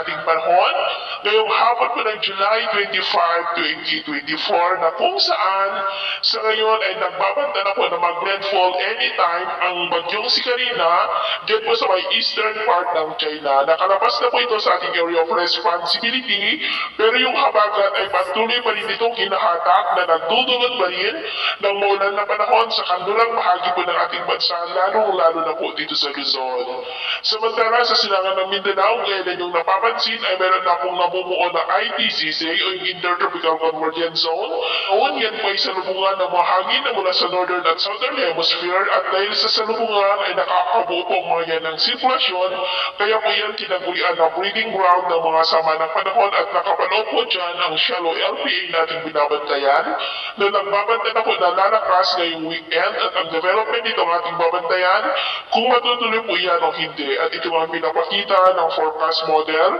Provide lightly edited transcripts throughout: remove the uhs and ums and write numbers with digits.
ating panahon ngayong hapon po ng July 25, 2024 na kung saan sa ngayon ay nagbabanta na po na mag-landfall anytime ang bagyong si Karina dyan po sa may eastern part ng China. Nakalabas na po ito sa ating area of responsibility, pero yung habagat ay patuloy pa rin itong hinahatak na nagdudulot pa rin ng maulan na panahon sa kanlulang bahagi po ng ating bansa, lalo na po dito sa Luzon. Samantala sa silangan ng Mindanao, ngayon yung napapansin ay meron na pong namumuo na ITCZ o yung Intertropical Convergence Zone. Noon yan po ay salubungan ng mga hangin na mula sa northern at southern hemisphere, at dahil sa salubungan ay nakakabuo po mga yan ng sirkulasyon, kaya po yan kinagulian na breeding ground ng mga sama ng panahon, at nakapaloob po dyan ang shallow LPA nating binabantayan na nagbabanta na po na lalakas ngayong weekend, at ang development nito ang ating babantayan kung matutuloy po yan o hindi. At ito ang pinapakita ng forecast model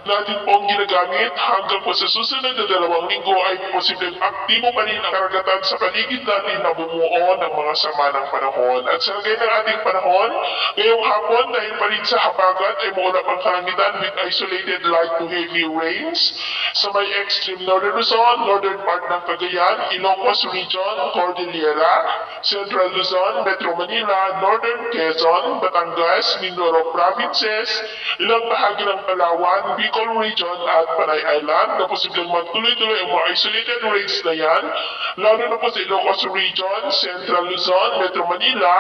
natin pong ginagamit hanggang po sa susunod na 2 linggo ay posibleng aktibo pa rin ang karagatan sa paligid natin na bumuo ng mga sama ng panahon. At sa lagay ng ating panahon, ngayong hapon dahil pa rin sa habagat ay maulap ang kalangitan with isolated light to heavy rains sa may extreme northern Luzon, northern part ng Cagayan, Ilocos Region, Cordillera, Central Luzon, Metro Manila, Northern Quezon, Batangas, Mindoro Provinces, ilang bahagi ng Palawan, Bicol Region at Panay Island na posibleng magtuloy-tuloy ang mga isolated rains na yan, lalo na po sa Ilocos Region, Central Luzon, Metro Manila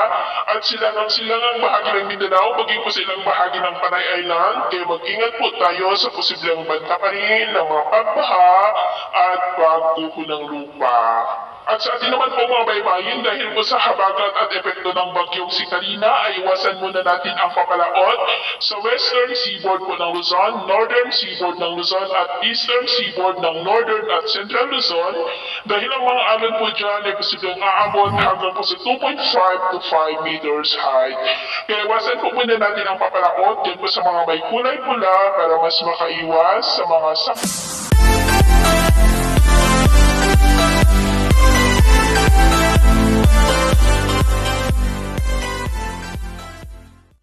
at silangang bahagi ng Mindanao, maging po sa ilang bahagi ng Panay Island. Kaya mag-ingat po tayo sa posibleng banta pa rin ng mga pagbaha at pagguho ng lupa. At sa atin naman po mga baybayin, dahil po sa habagat at epekto ng bagyong si Karina, ay iwasan muna natin ang papalaot sa western seaboard po ng Luzon, northern seaboard ng Luzon at eastern seaboard ng northern at central Luzon, dahil ang mga alon po dyan ay posibleng aabot hanggang po sa 2.5 to 5 meters high. Kaya iwasan po muna natin ang papalaot dyan po sa mga may kulay pula para mas makaiwas sa mga sakit.